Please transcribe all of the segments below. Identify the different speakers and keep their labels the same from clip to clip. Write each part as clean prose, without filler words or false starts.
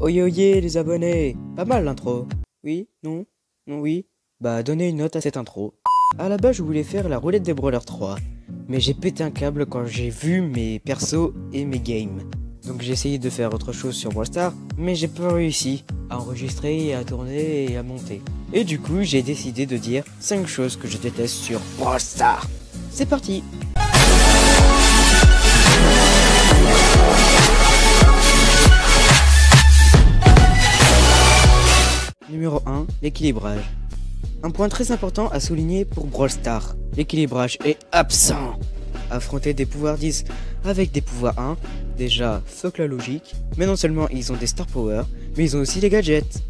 Speaker 1: Oyez oyez les abonnés. Pas mal l'intro. Oui? Non? Non? Oui? Bah donnez une note à cette intro. À la base je voulais faire la roulette des Brawlers 3. Mais j'ai pété un câble quand j'ai vu mes persos et mes games. Donc j'ai essayé de faire autre chose sur Brawl Stars, mais j'ai pas réussi à enregistrer, à tourner et à monter. Et du coup j'ai décidé de dire 5 choses que je déteste sur Brawl Stars. C'est parti! Numéro 1, l'équilibrage. Un point très important à souligner pour Brawl Stars. L'équilibrage est absent. Affronter des pouvoirs 10 avec des pouvoirs 1, déjà fuck la logique. Mais non seulement ils ont des star power, mais ils ont aussi des gadgets.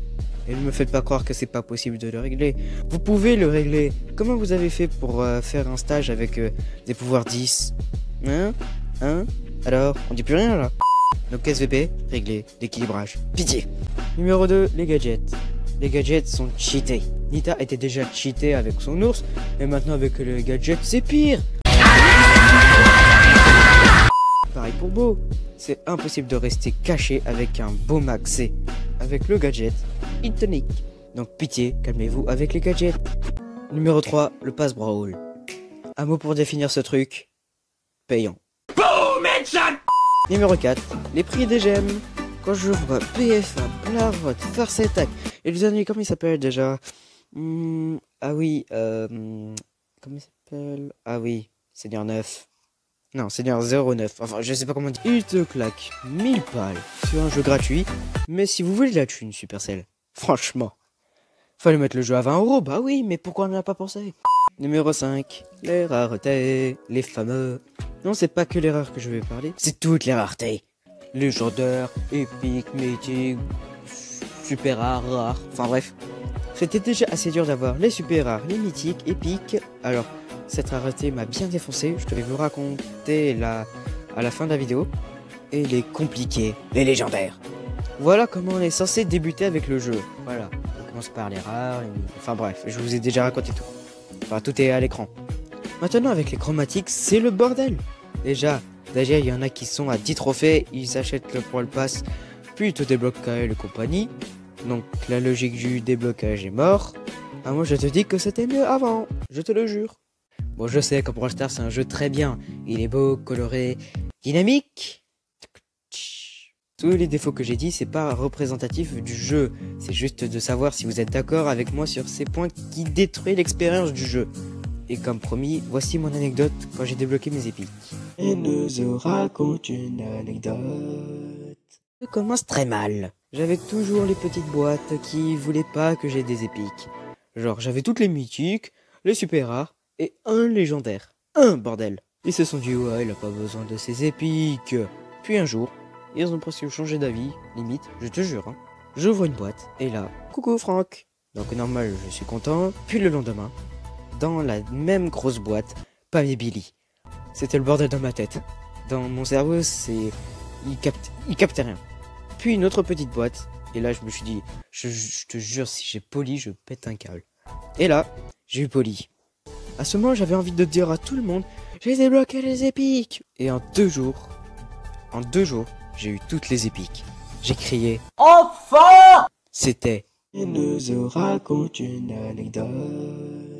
Speaker 1: Et ne me faites pas croire que c'est pas possible de le régler. Vous pouvez le régler. Comment vous avez fait pour faire un stage avec des pouvoirs 10? Hein? Alors, on dit plus rien là. Donc SVP, réglé, l'équilibrage. Pitié. Numéro 2, les gadgets. Les gadgets sont cheatés. Nita était déjà cheatée avec son ours, et maintenant avec le gadget, c'est pire. Pareil pour Beau. C'est impossible de rester caché avec un beau maxé. Avec le gadget, Hit Tonic. Donc pitié, calmez-vous avec les gadgets. Numéro 3, le pass brawl. Un mot pour définir ce truc. Payant. Boom, headshot. Numéro 4, les prix des gemmes. Quand je vois PFA, Blarot, Farce Attack, et le dernier, comment il s'appelle déjà? Ah oui, comment il s'appelle? Ah oui, Seigneur 9. Non, Seigneur 09, enfin je sais pas comment dire. Il te claque 1000 balles sur un jeu gratuit, mais si vous voulez de la thune, Supercell, franchement, fallait mettre le jeu à 20 €, bah oui, mais pourquoi on n'a pas pensé? Numéro 5, les raretés, les fameux. Non, c'est pas que les rares que je vais parler, c'est toutes les raretés. Légendaire, épique, mythique, super rare, enfin bref. C'était déjà assez dur d'avoir les super rares, les mythiques, épiques. Alors, cette rareté m'a bien défoncé, je devais vous raconter à la fin de la vidéo. Et les compliqués, les légendaires. Voilà comment on est censé débuter avec le jeu. Voilà, on commence par les rares, enfin bref, je vous ai déjà raconté tout. Enfin, tout est à l'écran. Maintenant, avec les chromatiques, c'est le bordel. Déjà, il y en a qui sont à 10 trophées, ils achètent le Brawl Pass, puis ils te débloquent KL et compagnie. Donc la logique du déblocage est mort. Ah, moi je te dis que c'était mieux avant, je te le jure. Bon, je sais que Brawl Stars c'est un jeu très bien. Il est beau, coloré, dynamique. Tous les défauts que j'ai dit, c'est pas représentatif du jeu. C'est juste de savoir si vous êtes d'accord avec moi sur ces points qui détruisent l'expérience du jeu. Et comme promis, voici mon anecdote quand j'ai débloqué mes épiques. Et nous raconte une anecdote. Je commence très mal. J'avais toujours les petites boîtes qui voulaient pas que j'ai des épiques. Genre j'avais toutes les mythiques, les super rares et un légendaire. Un bordel. Ils se sont dit ouais, il a pas besoin de ses épiques. Puis un jour, ils ont presque changé d'avis, limite, je te jure. Hein. J'ouvre une boîte et là, coucou Franck. Donc normal, je suis content. Puis le lendemain, dans la même grosse boîte, Pam et Billy. C'était le bordel dans ma tête. Dans mon cerveau, il captait rien. Puis une autre petite boîte, et là je me suis dit, je te jure, si j'ai Polly, je pète un câble. Et là, j'ai eu Polly. À ce moment, j'avais envie de dire à tout le monde, j'ai débloqué les épiques. Et en 2 jours, j'ai eu toutes les épiques. J'ai crié, enfin! C'était... Il nous raconte une anecdote.